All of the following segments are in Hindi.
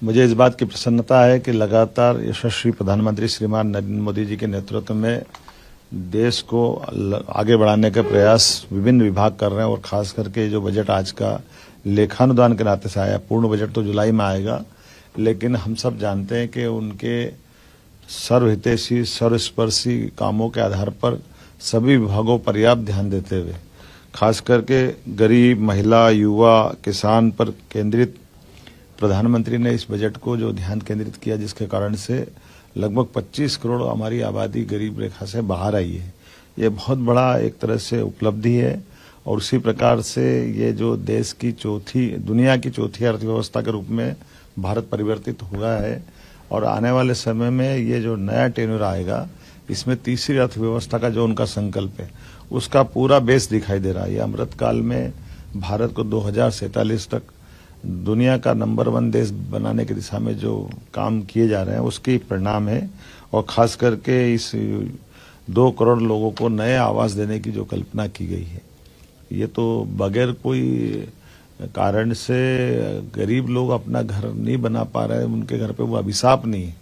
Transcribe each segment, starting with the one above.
मुझे इस बात की प्रसन्नता है कि लगातार यशस्वी प्रधानमंत्री श्रीमान नरेंद्र मोदी जी के नेतृत्व में देश को आगे बढ़ाने का प्रयास विभिन्न विभाग कर रहे हैं और खास करके जो बजट आज का लेखानुदान के नाते से आया, पूर्ण बजट तो जुलाई में आएगा, लेकिन हम सब जानते हैं कि उनके सर्वहितैषी सर्वस्पर्शी कामों के आधार पर सभी विभागों पर पर्याप्त ध्यान देते हुए खास करके गरीब, महिला, युवा, किसान पर केंद्रित प्रधानमंत्री ने इस बजट को जो ध्यान केंद्रित किया, जिसके कारण से लगभग 25 करोड़ हमारी आबादी गरीब रेखा से बाहर आई है। ये बहुत बड़ा एक तरह से उपलब्धि है और उसी प्रकार से ये जो देश की दुनिया की चौथी अर्थव्यवस्था के रूप में भारत परिवर्तित हुआ है और आने वाले समय में ये जो नया टेन्योर आएगा, इसमें तीसरी अर्थव्यवस्था का जो उनका संकल्प है, उसका पूरा बेस दिखाई दे रहा है। ये अमृतकाल में भारत को 2047 तक दुनिया का नंबर 1 देश बनाने की दिशा में जो काम किए जा रहे हैं, उसके परिणाम है। और खास करके इस 2 करोड़ लोगों को नए आवास देने की जो कल्पना की गई है, ये तो बगैर कोई कारण से गरीब लोग अपना घर नहीं बना पा रहे हैं, उनके घर पे वो अभिशाप नहीं है,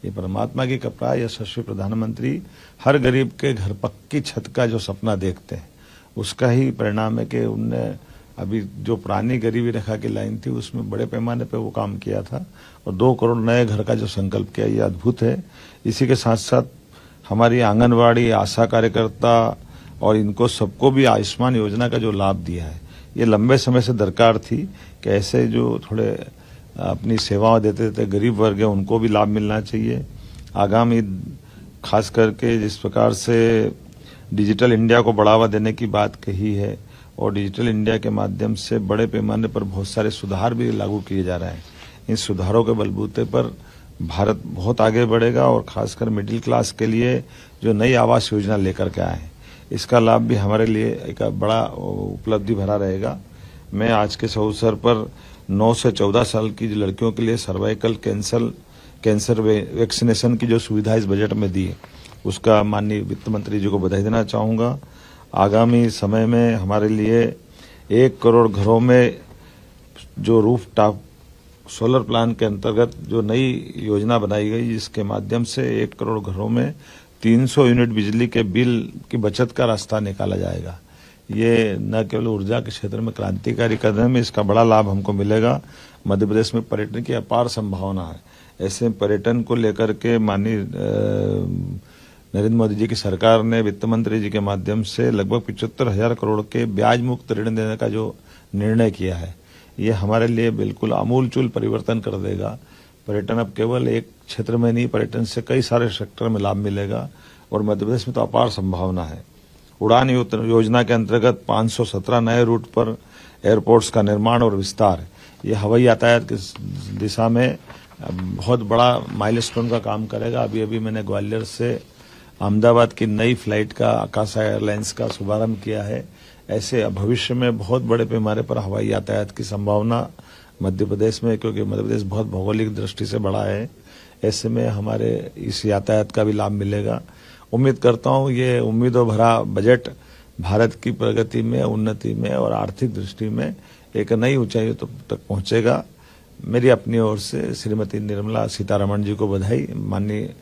ये परमात्मा की कृपा है। यशस्वी प्रधानमंत्री हर गरीब के घर पक्की छत का जो सपना देखते हैं, उसका ही परिणाम है कि उनने अभी जो पुरानी गरीबी रेखा की लाइन थी, उसमें बड़े पैमाने पे वो काम किया था और 2 करोड़ नए घर का जो संकल्प किया, ये अद्भुत है। इसी के साथ साथ हमारी आंगनवाड़ी, आशा कार्यकर्ता और इनको सबको भी आयुष्मान योजना का जो लाभ दिया है, ये लंबे समय से दरकार थी कि ऐसे जो थोड़े अपनी सेवाएं देते थे गरीब वर्ग है, उनको भी लाभ मिलना चाहिए। आगामी खास करके जिस प्रकार से डिजिटल इंडिया को बढ़ावा देने की बात कही है और डिजिटल इंडिया के माध्यम से बड़े पैमाने पर बहुत सारे सुधार भी लागू किए जा रहे हैं, इन सुधारों के बलबूते पर भारत बहुत आगे बढ़ेगा और खासकर मिडिल क्लास के लिए जो नई आवास योजना लेकर के आए हैं, इसका लाभ भी हमारे लिए एक बड़ा उपलब्धि भरा रहेगा। मैं आज के अवसर पर 9 से 14 साल की जो लड़कियों के लिए सर्वाइकल कैंसर वैक्सीनेशन की जो सुविधा इस बजट में दी है, उसका माननीय वित्त मंत्री जी को बधाई देना चाहूँगा। आगामी समय में हमारे लिए 1 करोड़ घरों में जो रूफ टॉप सोलर प्लान के अंतर्गत जो नई योजना बनाई गई, जिसके माध्यम से 1 करोड़ घरों में 300 यूनिट बिजली के बिल की बचत का रास्ता निकाला जाएगा। ये न केवल ऊर्जा के क्षेत्र में क्रांतिकारी कदम है, इसका बड़ा लाभ हमको मिलेगा। मध्य प्रदेश में पर्यटन की अपार संभावना है। ऐसे पर्यटन को लेकर के माननीय नरेंद्र मोदी जी की सरकार ने वित्त मंत्री जी के माध्यम से लगभग 75,000 करोड़ के ब्याज मुक्त ऋण देने का जो निर्णय किया है, ये हमारे लिए बिल्कुल आमूलचूल परिवर्तन कर देगा। पर्यटन अब केवल एक क्षेत्र में नहीं, पर्यटन से कई सारे सेक्टर में लाभ मिलेगा और मध्य प्रदेश में तो अपार संभावना है। उड़ान योजना के अंतर्गत 517 नए रूट पर एयरपोर्ट्स का निर्माण और विस्तार, ये हवाई यातायात की दिशा में बहुत बड़ा माइलस्टोन का काम करेगा। अभी मैंने ग्वालियर से अहमदाबाद की नई फ्लाइट का आकाशा एयरलाइंस का शुभारंभ किया है। ऐसे भविष्य में बहुत बड़े पैमाने पर हवाई यातायात की संभावना मध्य प्रदेश में, क्योंकि मध्य प्रदेश बहुत भौगोलिक दृष्टि से बड़ा है, ऐसे में हमारे इस यातायात का भी लाभ मिलेगा। उम्मीद करता हूं ये उम्मीदों भरा बजट भारत की प्रगति में, उन्नति में और आर्थिक दृष्टि में एक नई ऊंचाई तक पहुंचेगा। मेरी अपनी ओर से श्रीमती निर्मला सीतारमण जी को बधाई, माननीय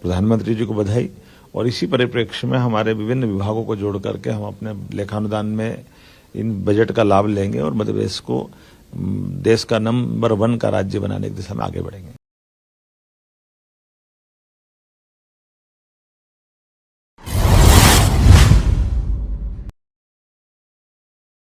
प्रधानमंत्री जी को बधाई। और इसी परिप्रेक्ष्य में हमारे विभिन्न विभागों को जोड़ करके हम अपने लेखानुदान में इन बजट का लाभ लेंगे और मध्य प्रदेश को देश का नंबर 1 का राज्य बनाने की दिशा में आगे बढ़ेंगे।